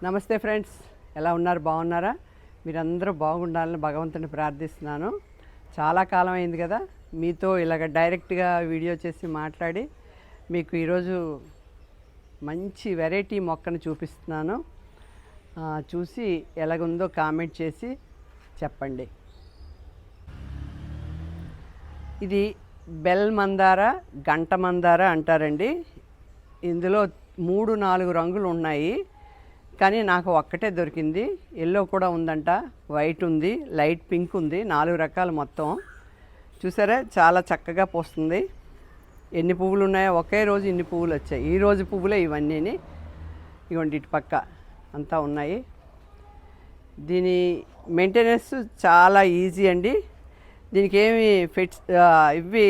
నమస్తే ఫ్రెండ్స్, ఎలా ఉన్నారు? బాగున్నారా? మీరందరూ బాగుండాలని భగవంతుని ప్రార్థిస్తున్నాను. చాలా కాలం అయింది కదా మీతో ఇలాగ డైరెక్ట్గా వీడియో చేసి మాట్లాడి మీకు ఈరోజు మంచి వెరైటీ మొక్కను చూపిస్తున్నాను. చూసి ఎలాగుందో కామెంట్ చేసి చెప్పండి. ఇది బెల్ మందార, గంట మందార అంటారండి. ఇందులో 3-4 రంగులు ఉన్నాయి, కానీ నాకు ఒక్కటే దొరికింది. ఎల్లో కూడా ఉందంట, వైట్ ఉంది, లైట్ పింక్ ఉంది, 4 రకాలు మొత్తం. చూసారా, చాలా చక్కగా పోస్తుంది. ఎన్ని పువ్వులు ఉన్నాయో, ఒకే రోజు ఇన్ని పువ్వులు వచ్చాయి. ఈ రోజు పువ్వులే ఇవన్నీ. ఇవ్వండి, ఇటు పక్క అంతా ఉన్నాయి. దీని మెయింటెనెన్స్ చాలా ఈజీ అండి. దీనికి ఏమి ఇవి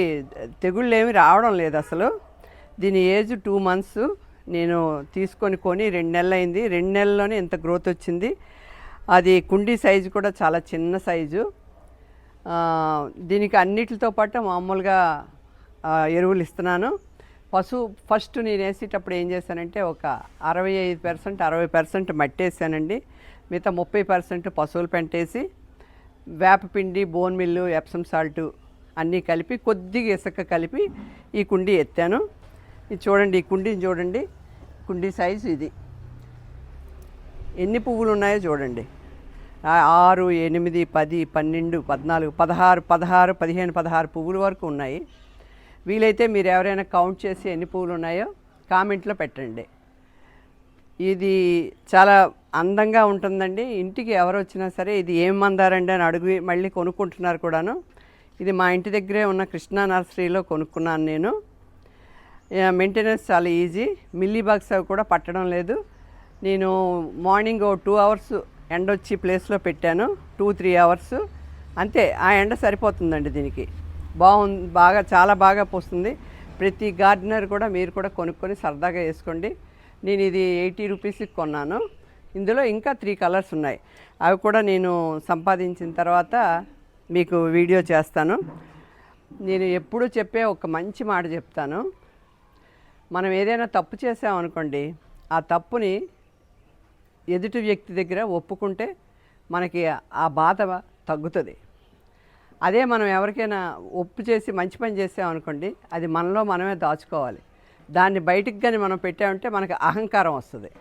తెగుళ్ళు ఏమి రావడం లేదు అసలు. దీని ఏజ్ 2 months. నేను తీసుకొని 2 నెలలు అయింది. 2 నెలల్లోనే ఇంత గ్రోత్ వచ్చింది. అది కుండీ సైజు కూడా చాలా చిన్న సైజు. దీనికి అన్నిటితో పాటు మామూలుగా ఎరువులు ఇస్తున్నాను. ఫస్ట్ నేను వేసేటప్పుడు ఏం చేశానంటే ఒక 65% 60% మట్టి వేసానండి. మిగతా 30% పశువుల పెంటేసి వేపపిండి, బోన్ మిల్లు, ఎప్సమ్ సాల్ట్ అన్నీ కలిపి కొద్దిగా ఇసుక కలిపి ఈ కుండీ ఎత్తాను. ఇది చూడండి, ఈ కుండీని చూడండి. కుండీ సైజు ఇది. ఎన్ని పువ్వులు ఉన్నాయో చూడండి. 6, 8, 10, 12, 14, 16, 15 పువ్వుల వరకు ఉన్నాయి. వీలైతే మీరు ఎవరైనా కౌంట్ చేసి ఎన్ని పువ్వులు ఉన్నాయో కామెంట్లో పెట్టండి. ఇది చాలా అందంగా ఉంటుందండి. ఇంటికి ఎవరు వచ్చినా సరే ఇది ఏం మందారండి అని అడుగు మళ్ళీ కొనుక్కుంటున్నారు కూడాను. ఇది మా ఇంటి దగ్గరే ఉన్న కృష్ణా నర్సరీలో కొనుక్కున్నాను నేను. మెయింటెనెన్స్ చాలా ఈజీ. మిల్లీ బగ్స్ అవి కూడా పట్టడం లేదు. నేను మార్నింగ్ 2 hours ఎండ వచ్చి ప్లేస్లో పెట్టాను. 2-3 hours అంతే. ఆ ఎండ సరిపోతుందండి దీనికి. బాగా చాలా బాగా పోస్తుంది. ప్రతి గార్డెనర్ కూడా మీరు కూడా కొనుక్కొని సరదాగా వేసుకోండి. నేను ఇది 80 రూపీస్కి కొన్నాను. ఇందులో ఇంకా 3 కలర్స్ ఉన్నాయి. అవి కూడా నేను సంపాదించిన తర్వాత మీకు వీడియో చేస్తాను. నేను ఎప్పుడూ చెప్పే ఒక మంచి మాట చెప్తాను. మనం ఏదైనా తప్పు చేసామనుకోండి, ఆ తప్పుని ఎదుటి వ్యక్తి దగ్గర ఒప్పుకుంటే మనకి ఆ బాధ తగ్గుతుంది. అదే మనం ఎవరికైనా ఒప్పు చేసి మంచి పని చేసామనుకోండి, అది మనలో మనమే దాచుకోవాలి. దాన్ని బయటికి కానీ మనం పెట్టామంటే మనకి అహంకారం వస్తుంది.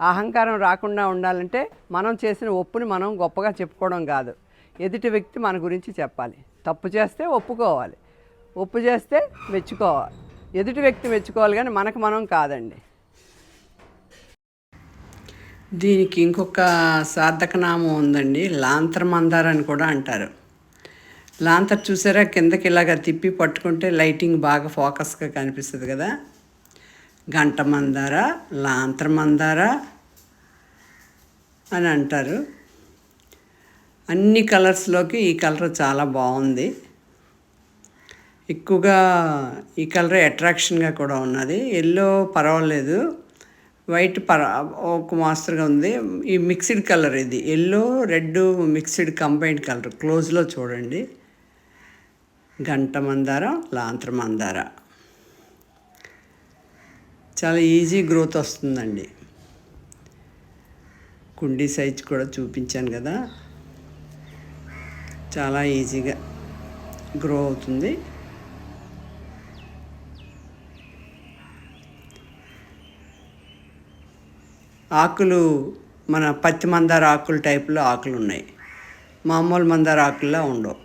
ఆ అహంకారం రాకుండా ఉండాలంటే మనం చేసిన ఒప్పుని మనం గొప్పగా చెప్పుకోవడం కాదు, ఎదుటి వ్యక్తి మన గురించి చెప్పాలి. తప్పు చేస్తే ఒప్పుకోవాలి, ఒప్పు చేస్తే మెచ్చుకోవాలి. ఎదుటి వ్యక్తి మెచ్చుకోవాలి, కానీ మనకు మనం కాదండి. దీనికి ఇంకొక సార్థక నామం ఉందండి, లాంతర్ మందార అని కూడా అంటారు. లాంతర్ చూసారా, కిందకి ఇలాగ తిప్పి పట్టుకుంటే లైటింగ్ బాగా ఫోకస్గా కనిపిస్తుంది కదా. గంట మందార, లాంతర్ మందార అని అంటారు. అన్ని కలర్స్లోకి ఈ కలర్ చాలా బాగుంది. ఎక్కువగా ఈ కలర్ అట్రాక్షన్గా కూడా ఉన్నది. ఎల్లో పర్వాలేదు, వైట్ ఒక మాస్టర్గా ఉంది. ఈ మిక్స్డ్ కలర్, ఇది yellow red mixed combined colour. క్లోజ్లో చూడండి. గంట మందార, లాంతర్ మందార చాలా ఈజీ గ్రోత్ వస్తుందండి. కుండీ సైజ్ కూడా చూపించాను కదా, చాలా ఈజీగా గ్రో అవుతుంది. ఆకులు మన పత్తి మందార ఆకుల టైపులో ఆకులు ఉన్నాయి, మామూలు మందార ఆకుల్లో ఉండవు.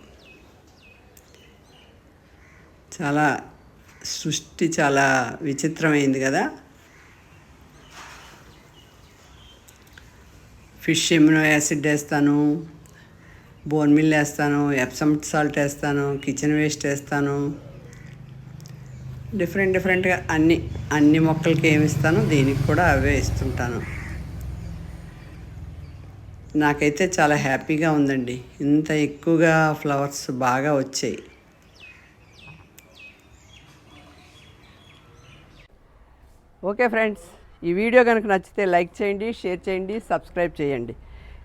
చాలా సృష్టి చాలా విచిత్రమైంది కదా. ఫిష్ ఎమినో యాసిడ్ వేస్తాను, బోన్ మిల్ వేస్తాను, ఎప్సమ్ సాల్ట్ వేస్తాను, కిచెన్ వేస్ట్ వేస్తాను. డిఫరెంట్గా అన్ని మొక్కలకి ఏమి ఇస్తాను, దీనికి కూడా అవే ఇస్తుంటాను. నాకైతే చాలా హ్యాపీగా ఉందండి. ఇంత ఎక్కువగా ఫ్లవర్స్ బాగా వచ్చాయి. ఓకే ఫ్రెండ్స్, ఈ వీడియో కనుక నచ్చితే లైక్ చేయండి, షేర్ చేయండి, సబ్స్క్రైబ్ చేయండి.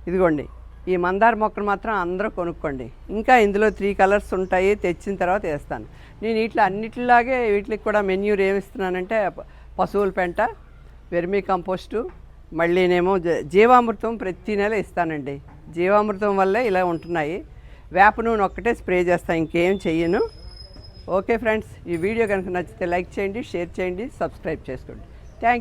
ఇదిగోండి, ఈ మందార మొక్కను మాత్రం అందరూ కొనుక్కోండి. ఇంకా ఇందులో 3 కలర్స్ ఉంటాయి, తెచ్చిన తర్వాత వేస్తాను. నేను అన్నిటిలాగే వీటికి కూడా మెన్యూర్ ఏమిస్తున్నానంటే పశువుల పెంట, వెర్మీ కంపోస్టు, మళ్ళీనేమో జీవామృతం ప్రతి నెల ఇస్తానండి. జీవామృతం వల్లే ఇలా ఉంటున్నాయి. వేప నూనె ఒక్కటే స్ప్రే చేస్తాను, ఇంకేం చెయ్యను. ఓకే ఫ్రెండ్స్, ఈ వీడియో కనుక నచ్చితే లైక్ చేయండి, షేర్ చేయండి, సబ్స్క్రైబ్ చేసుకోండి. థ్యాంక్